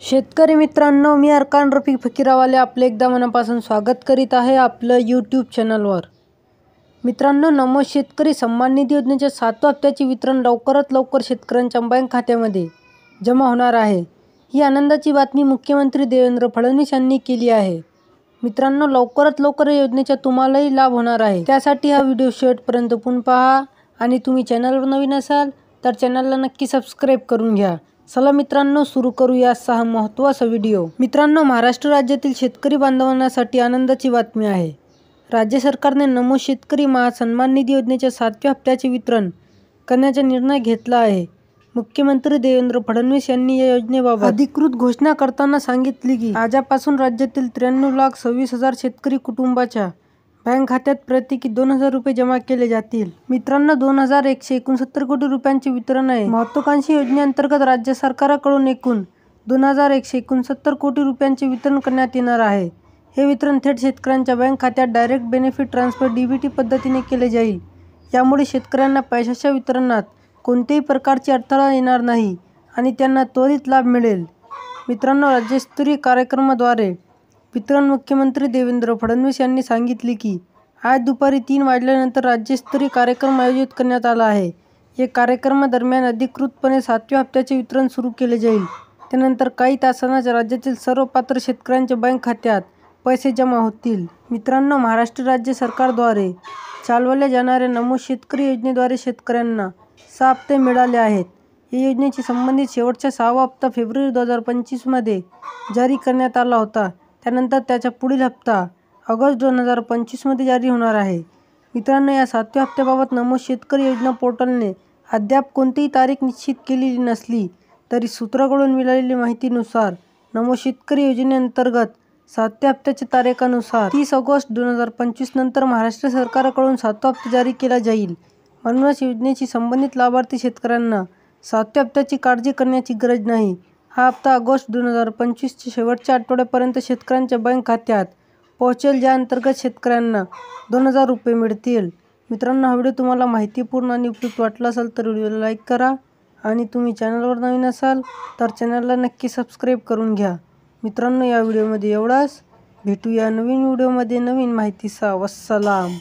शेतकरी मित्रांनो, मी अरकान रफिक फकीरावाले आपले एकदा मनापासून स्वागत करीत आहे आपलं यूट्यूब चॅनलवर। मित्रांनो, नमो शेतकरी सन्मान निधी योजनेच्या 7व्या हप्त्याचे वितरण लवकरात लवकर शेतकऱ्यांच्या बँक खात्यामध्ये जमा होणार आहे। ही आनंदाची बातमी मुख्यमंत्री देवेंद्र फडणवीस यांनी केली आहे। मित्रांनो, लवकरात लवकर या योजनेचा तुम्हालाही लाभ होणार आहे। त्यासाठी हा व्हिडिओ शेवटपर्यंत पूर्ण पहा आणि तुम्ही चॅनलवर नवीन असाल तर चॅनलला नक्की सबस्क्राईब करून घ्या। चला मित्रांनो, सुरू करूया हा महत्त्वाचा व्हिडिओ। मित्रांनो, महाराष्ट्र राज्यातील शेतकरी बांधवांसाठी आनंदाची बातमी आहे। राज्य सरकारने नमो शेतकरी सन्मान निधी योजनेच्या 7व्या हप्त्याचे वितरण करण्याचा निर्णय घेतला आहे। मुख्यमंत्री देवेंद्र फडणवीस यांनी या योजनेबाबत अधिकृत घोषणा करताना सांगितले की आजपासून राज्यातील 93,26,000 शेतकरी कुटुंबाच्या बँक खात्यात प्रत्येकी 2,000 रुपये जमा केले जातील। मित्रांनो, 2,169 कोटी रुपयांचे वितरण आहे। महत्त्वाकांक्षी योजनेअंतर्गत राज्य सरकारकडून एकूण 2,169 कोटी रुपयांचे वितरण करण्यात येणार आहे। हे वितरण थेट शेतकऱ्यांच्या बँक खात्यात डायरेक्ट बेनिफिट ट्रान्सफर DBT पद्धतीने केले जाईल। यामुळे शेतकऱ्यांना पैशाच्या वितरणात कोणत्याही प्रकारची अडथळा येणार नाही आणि त्यांना त्वरित लाभ मिळेल। मित्रांनो, राज्यस्तरीय कार्यक्रमाद्वारे वितरण मुख्यमंत्री देवेंद्र फडणवीस यांनी सांगितले की आज दुपारी 3 वाजल्यानंतर राज्यस्तरीय कार्यक्रम आयोजित करण्यात आला आहे। या कार्यक्रमादरम्यान अधिकृतपणे 7व्या हप्त्याचे वितरण सुरू केले जाईल। त्यानंतर काही तासांतच राज्यातील सर्व पात्र शेतकऱ्यांच्या बँक खात्यात पैसे जमा होतील। मित्रांनो, महाराष्ट्र राज्य सरकारद्वारे चालवल्या जाणाऱ्या नमो शेतकरी योजनेद्वारे शेतकऱ्यांना 6 हप्ते मिळाले आहेत। या योजनेशी संबंधित शेवटचा 6वा हप्ता फेब्रुवारी 2025 मध्ये जारी करण्यात आला होता। त्यानंतर त्याचा पुढील हप्ता ऑगस्ट 2025 मध्ये जारी होणार आहे। मित्रांनो, या 7व्या हप्त्याबाबत नमो शेतकरी योजना पोर्टलने अद्याप कोणतीही तारीख निश्चित केलेली नसली तरी सूत्रांकडून मिळालेल्या माहितीनुसार नमो शेतकरी योजनेअंतर्गत 7व्या हप्त्याच्या तारखेनुसार 30 ऑगस्ट 2025 नंतर महाराष्ट्र सरकारकडून 7वा हप्ता जारी केला जाईल। म्हणूनच योजनेशी संबंधित लाभार्थी शेतकऱ्यांना 7व्या हप्त्याची काळजी करण्याची गरज नाही। हा हप्ता ऑगस्ट 2025च्या शेवटच्या आठवड्यापर्यंत शेतकऱ्यांच्या बँक खात्यात पोहोचेल, ज्या अंतर्गत शेतकऱ्यांना 2,000 रुपये मिळतील। मित्रांनो, हा व्हिडिओ तुम्हाला माहितीपूर्ण आणि उपयुक्त वाटला असेल तर व्हिडिओला लाईक करा आणि तुम्ही चॅनलवर नवीन असाल तर चॅनलला नक्की सबस्क्राईब करून घ्या। मित्रांनो, या व्हिडिओमध्ये एवढाच। भेटूया नवीन व्हिडिओमध्ये नवीन माहितीसह। वस्सलाम।